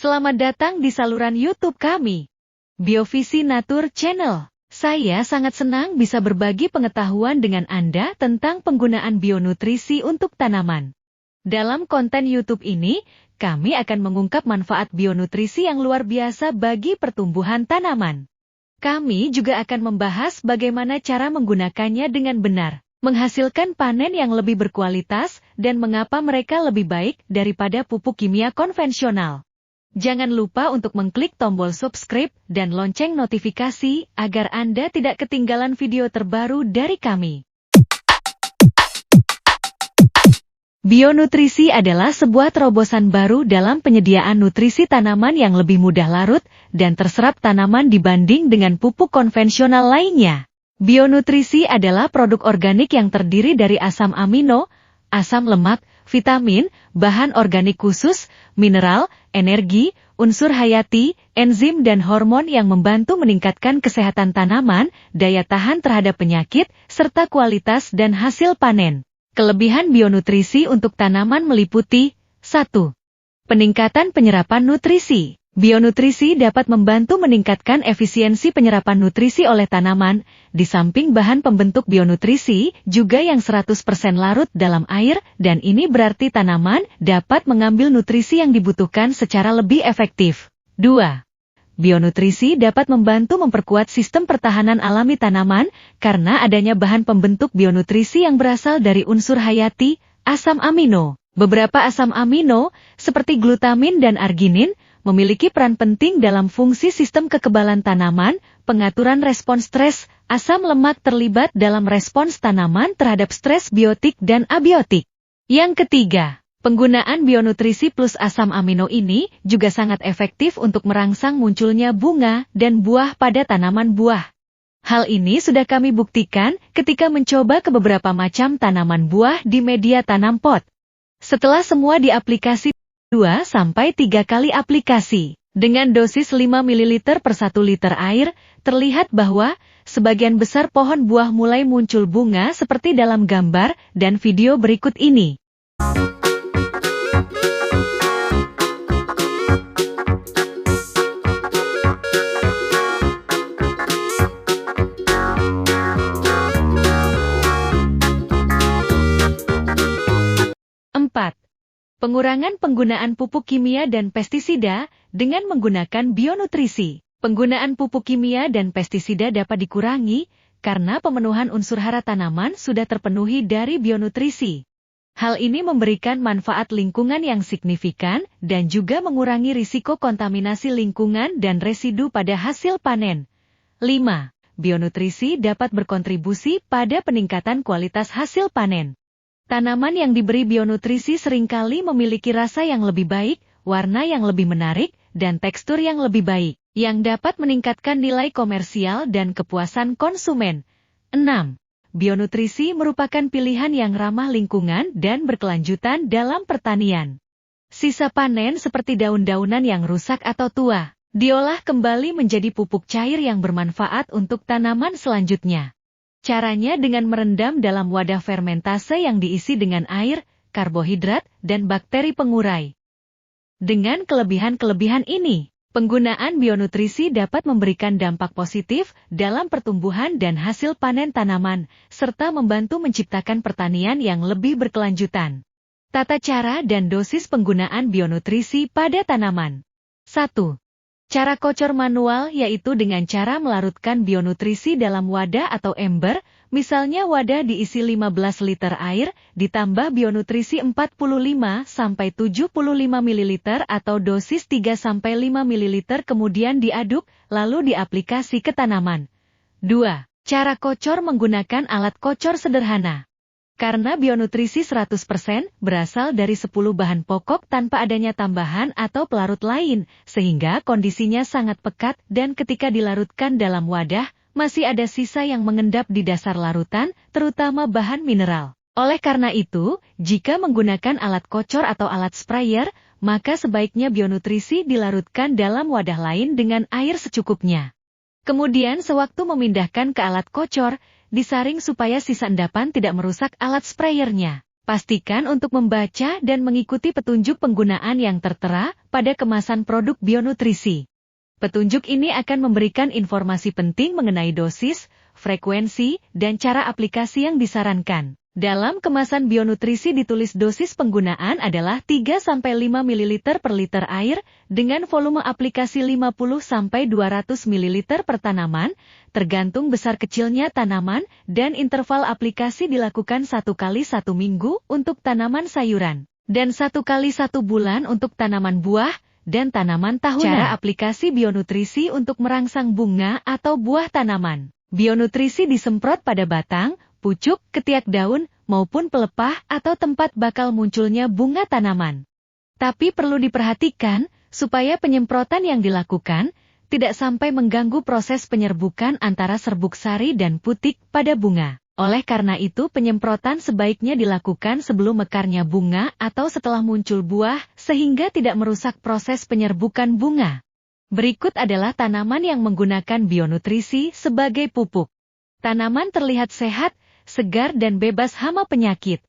Selamat datang di saluran YouTube kami, Biovisi Natur Channel. Saya sangat senang bisa berbagi pengetahuan dengan Anda tentang penggunaan bionutrisi untuk tanaman. Dalam konten YouTube ini, kami akan mengungkap manfaat bionutrisi yang luar biasa bagi pertumbuhan tanaman. Kami juga akan membahas bagaimana cara menggunakannya dengan benar, menghasilkan panen yang lebih berkualitas, dan mengapa mereka lebih baik daripada pupuk kimia konvensional. Jangan lupa untuk mengklik tombol subscribe dan lonceng notifikasi agar Anda tidak ketinggalan video terbaru dari kami. Bionutrisi adalah sebuah terobosan baru dalam penyediaan nutrisi tanaman yang lebih mudah larut dan terserap tanaman dibanding dengan pupuk konvensional lainnya. Bionutrisi adalah produk organik yang terdiri dari asam amino, asam lemak, vitamin, bahan organik khusus, mineral, energi, unsur hayati, enzim dan hormon yang membantu meningkatkan kesehatan tanaman, daya tahan terhadap penyakit, serta kualitas dan hasil panen. Kelebihan bionutrisi untuk tanaman meliputi 1. Peningkatan penyerapan nutrisi. Bionutrisi dapat membantu meningkatkan efisiensi penyerapan nutrisi oleh tanaman, di samping bahan pembentuk bionutrisi juga yang 100% larut dalam air, dan ini berarti tanaman dapat mengambil nutrisi yang dibutuhkan secara lebih efektif. 2. Bionutrisi dapat membantu memperkuat sistem pertahanan alami tanaman, karena adanya bahan pembentuk bionutrisi yang berasal dari unsur hayati, asam amino. Beberapa asam amino, seperti glutamin dan arginin, memiliki peran penting dalam fungsi sistem kekebalan tanaman, pengaturan respons stres, asam lemak terlibat dalam respons tanaman terhadap stres biotik dan abiotik. Yang ketiga, penggunaan bionutrisi plus asam amino ini juga sangat efektif untuk merangsang munculnya bunga dan buah pada tanaman buah. Hal ini sudah kami buktikan ketika mencoba ke beberapa macam tanaman buah di media tanam pot. Setelah semua diaplikasi 2-3 kali aplikasi, dengan dosis 5 ml per 1 liter air, terlihat bahwa sebagian besar pohon buah mulai muncul bunga seperti dalam gambar dan video berikut ini. Pengurangan penggunaan pupuk kimia dan pestisida dengan menggunakan bionutrisi. Penggunaan pupuk kimia dan pestisida dapat dikurangi karena pemenuhan unsur hara tanaman sudah terpenuhi dari bionutrisi. Hal ini memberikan manfaat lingkungan yang signifikan dan juga mengurangi risiko kontaminasi lingkungan dan residu pada hasil panen. 5. Bionutrisi dapat berkontribusi pada peningkatan kualitas hasil panen. Tanaman yang diberi bionutrisi seringkali memiliki rasa yang lebih baik, warna yang lebih menarik, dan tekstur yang lebih baik, yang dapat meningkatkan nilai komersial dan kepuasan konsumen. 6. Bionutrisi merupakan pilihan yang ramah lingkungan dan berkelanjutan dalam pertanian. Sisa panen seperti daun-daunan yang rusak atau tua, diolah kembali menjadi pupuk cair yang bermanfaat untuk tanaman selanjutnya. Caranya dengan merendam dalam wadah fermentase yang diisi dengan air, karbohidrat, dan bakteri pengurai. Dengan kelebihan-kelebihan ini, penggunaan bionutrisi dapat memberikan dampak positif dalam pertumbuhan dan hasil panen tanaman, serta membantu menciptakan pertanian yang lebih berkelanjutan. Tata cara dan dosis penggunaan bionutrisi pada tanaman. 1. Cara kocor manual yaitu dengan cara melarutkan bionutrisi dalam wadah atau ember, misalnya wadah diisi 15 liter air, ditambah bionutrisi 45-75 ml atau dosis 3-5 ml kemudian diaduk, lalu diaplikasi ke tanaman. 2. Cara kocor menggunakan alat kocor sederhana. Karena bionutrisi 100% berasal dari 10 bahan pokok tanpa adanya tambahan atau pelarut lain, sehingga kondisinya sangat pekat dan ketika dilarutkan dalam wadah, masih ada sisa yang mengendap di dasar larutan, terutama bahan mineral. Oleh karena itu, jika menggunakan alat kocor atau alat sprayer, maka sebaiknya bionutrisi dilarutkan dalam wadah lain dengan air secukupnya. Kemudian sewaktu memindahkan ke alat kocor, disaring supaya sisa endapan tidak merusak alat sprayernya. Pastikan untuk membaca dan mengikuti petunjuk penggunaan yang tertera pada kemasan produk bionutrisi. Petunjuk ini akan memberikan informasi penting mengenai dosis, frekuensi, dan cara aplikasi yang disarankan. Dalam kemasan bionutrisi ditulis dosis penggunaan adalah 3-5 ml per liter air, dengan volume aplikasi 50-200 ml per tanaman, tergantung besar kecilnya tanaman, dan interval aplikasi dilakukan 1 kali 1 minggu untuk tanaman sayuran, dan 1 kali 1 bulan untuk tanaman buah, dan tanaman tahunan. Cara aplikasi bionutrisi untuk merangsang bunga atau buah tanaman. Bionutrisi disemprot pada batang, pucuk, ketiak daun, maupun pelepah atau tempat bakal munculnya bunga tanaman. Tapi perlu diperhatikan, supaya penyemprotan yang dilakukan tidak sampai mengganggu proses penyerbukan antara serbuk sari dan putik pada bunga. Oleh karena itu penyemprotan sebaiknya dilakukan sebelum mekarnya bunga atau setelah muncul buah, sehingga tidak merusak proses penyerbukan bunga. Berikut adalah tanaman yang menggunakan bionutrisi sebagai pupuk. Tanaman terlihat sehat, segar dan bebas hama penyakit.